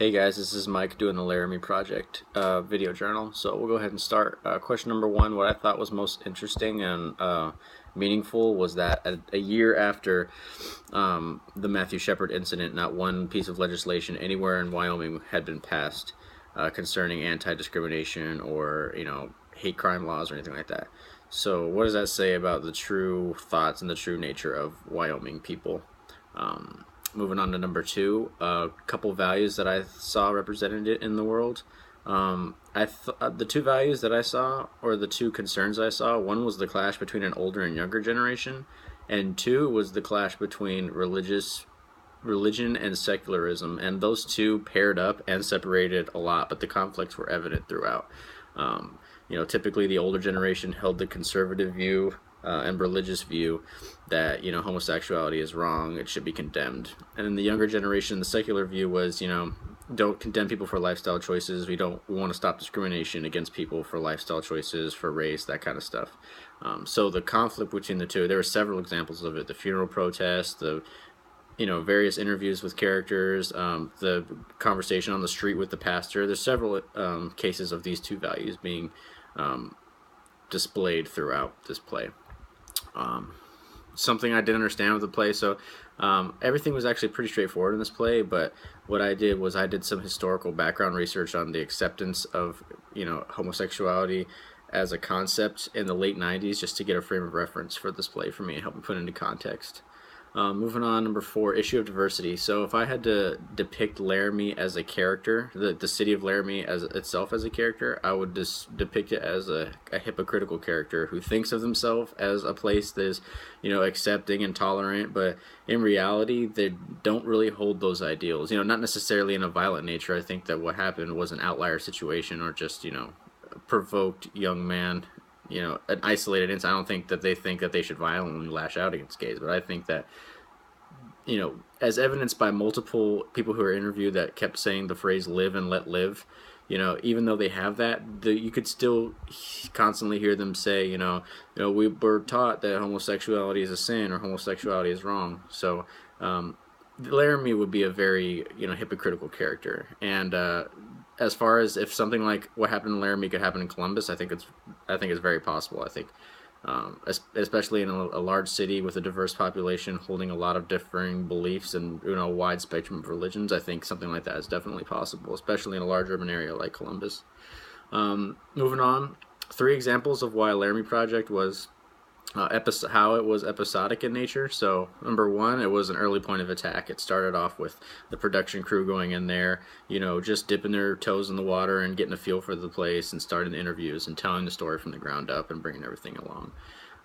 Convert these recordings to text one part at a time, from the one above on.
Hey guys, this is Mike doing the Laramie Project video journal. So we'll go ahead and start. Question number one, what I thought was most interesting and meaningful was that a year after the Matthew Shepard incident, not one piece of legislation anywhere in Wyoming had been passed concerning anti-discrimination or, hate crime laws or anything like that. So what does that say about the true thoughts and the true nature of Wyoming people? Moving on to number two, a couple values that I saw represented in the world. The two values that I saw, or the two concerns I saw, one was the clash between an older and younger generation, and two was the clash between religion and secularism, and those two paired up and separated a lot, but the conflicts were evident throughout. Typically the older generation held the conservative view and religious view that homosexuality is wrong, it should be condemned. And in the younger generation, the secular view was don't condemn people for lifestyle choices. We want to stop discrimination against people for lifestyle choices, for race, that kind of stuff. So the conflict between the two, there were several examples of it: the funeral protests, the various interviews with characters, the conversation on the street with the pastor. There's several cases of these two values being displayed throughout this play. Something I didn't understand with the play, so everything was actually pretty straightforward in this play, but what I did was I did some historical background research on the acceptance of homosexuality as a concept in the late 90s, just to get a frame of reference for this play for me and help me put it into context. Moving on, number four, issue of diversity. So if I had to depict Laramie as a character, the city of Laramie as itself as a character, I would just depict it as a hypocritical character who thinks of themselves as a place that is, accepting and tolerant, but in reality, they don't really hold those ideals. Not necessarily in a violent nature. I think that what happened was an outlier situation, or just, a provoked young man, an isolated incident. I don't think that they think that they should violently lash out against gays, but I think that, as evidenced by multiple people who were interviewed that kept saying the phrase "live and let live," even though they have that, you could still constantly hear them say, we were taught that homosexuality is a sin or homosexuality is wrong. So Laramie would be a very, hypocritical character. And as far as if something like what happened in Laramie could happen in Columbus, I think it's very possible. I think, especially in a large city with a diverse population holding a lot of differing beliefs and a wide spectrum of religions, I think something like that is definitely possible, especially in a large urban area like Columbus. Moving on, three examples of why Laramie Project was how it was episodic in nature. So number one, it was an early point of attack. It started off with the production crew going in there, just dipping their toes in the water and getting a feel for the place and starting the interviews and telling the story from the ground up and bringing everything along.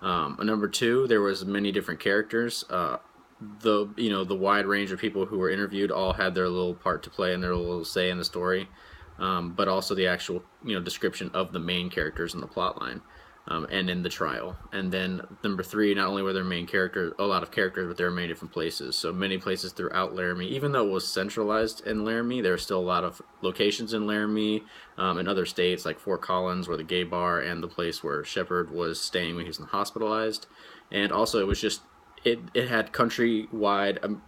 Number two, there was many different characters. The wide range of people who were interviewed all had their little part to play and their little say in the story, but also the actual description of the main characters in the plot line. And in the trial. And then number three, not only were there a lot of characters, but there were many different places. So many places throughout Laramie. Even though it was centralized in Laramie, there are still a lot of locations in Laramie, in other states like Fort Collins, where the gay bar, and the place where Shepard was staying when he was hospitalized. And also it was just, it had countrywide,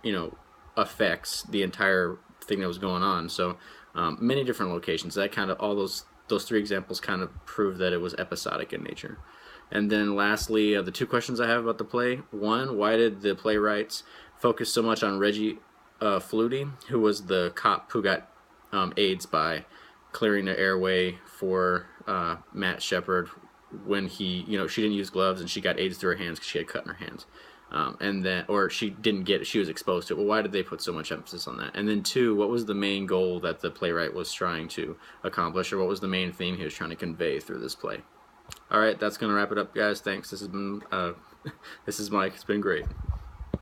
effects, the entire thing that was going on. So many different locations. That kind of, all those three examples kind of prove that it was episodic in nature. And then lastly, the two questions I have about the play. One, why did the playwrights focus so much on Reggie Flutie, who was the cop who got AIDS by clearing the airway for Matt Shepard when he, she didn't use gloves and she got AIDS through her hands because she had cut in her hands. Or she didn't get it, she was exposed to it. Well, why did they put so much emphasis on that? And then two, what was the main goal that the playwright was trying to accomplish, or what was the main theme he was trying to convey through this play? All right, that's going to wrap it up, guys. Thanks. This has been, this is Mike. It's been great.